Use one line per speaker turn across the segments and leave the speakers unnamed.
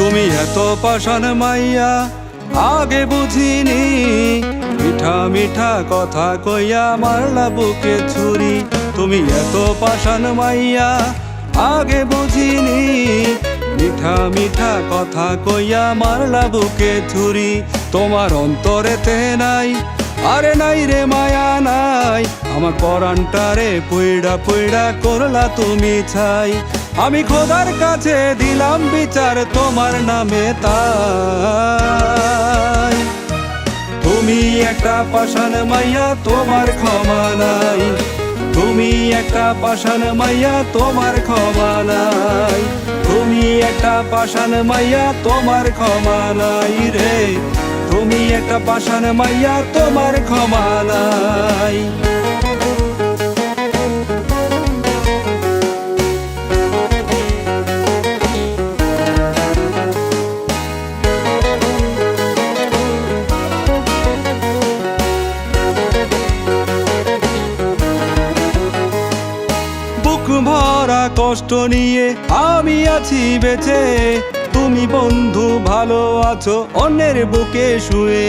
তুমি এত পাষাণ মাইয়া আগে বুঝিনি, মিঠা মিঠা কথা কইয়া মারলা বুকে ছুরি। তুমি এত পাষাণ মাইয়া আগে বুঝিনি, মিঠা মিঠা কথা কইয়া মারলা বুকে ছুরি। তোমার অন্তরেতে নাই, আরে নাই রে মায়া নাই, আমার পরাণটারে পুইড়া পুইড়া করলা তুমি ছাই। আমি খোদার কাছে দিলাম বিচার তোমার নামে তাই। তুমি একটা পাষাণ মাইয়া তোমার ক্ষমা নাই, তুমি একটা পাষাণ মাইয়া তোমার ক্ষমা নাই, তুমি একটা পাষাণ মাইয়া তোমার ক্ষমা নাই রে, তুমি একটা পাষাণ মাইয়া তোমার ক্ষমা নাই। বুক ভরা কষ্ট নিয়ে আমি আছি বেঁচে, তুমি বন্ধু ভালো আছো অন্যের বুকে শুয়ে।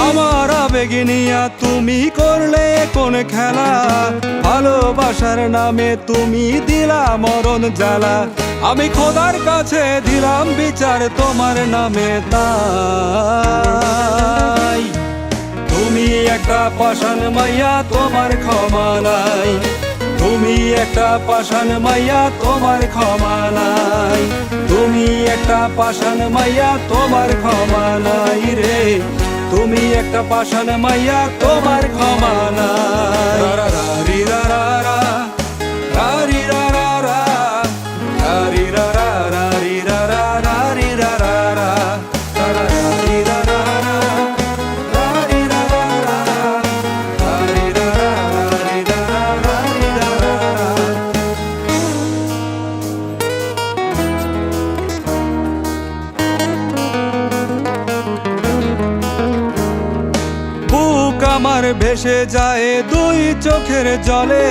আমার আবেগ নিয়া তুমি করলে কোন খেলা, ভালোবাসার নামে তুমি দিলা মরণ জ্বালা। আমি খোদার কাছে দিলাম বিচার তোমার নামে তাই। তুমি একটা পাষাণ মাইয়া তোমার ক্ষমা নাই, তুমি একটা পাষাণ মাইয়া তোমার ক্ষমা নাই, তুমি একটা পাষাণ মাইয়া তোমার ক্ষমা নাই রে, তুমি একটা পাষাণ মাইয়া তোমার ক্ষমা নাই। রা রা রি রা রা রা, রা রি রা রা রা, রা রি রা রা রা রি রা রা রা রি রা রা রা, রা রা রি রা রা রা, রা রি রা রা রা, রা রি রা রা রি রা রা রা রি রা রা রা। বুক আমার ভেসে যায় দুই চোখের জলে,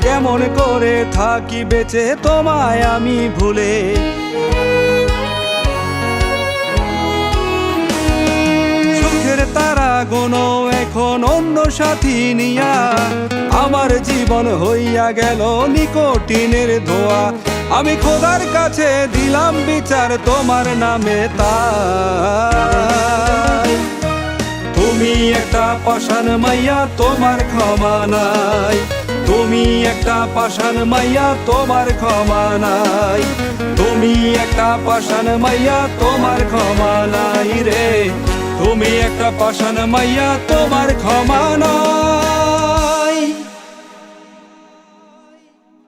কেমন করে থাকি বেঁচে তোমায় আমি ভুলে। সুখের তারা গোনো এখন অন্য সাথী নিয়া, আমার জীবন হইয়া গেল নিকোটিনের ধোয়া। আমি খোদার কাছে দিলাম বিচার তোমার নামে তাই। তুমি একটা পাষাণ মাইয়া তোমার ক্ষমা নাই, তুমি একটা পাষাণ মাইয়া তোমার ক্ষমা নাই, তুমি একটা পাষাণ মাইয়া তোমার ক্ষমা নাই রে, তুমি একটা পাষাণ মাইয়া তোমার ক্ষমা নাই।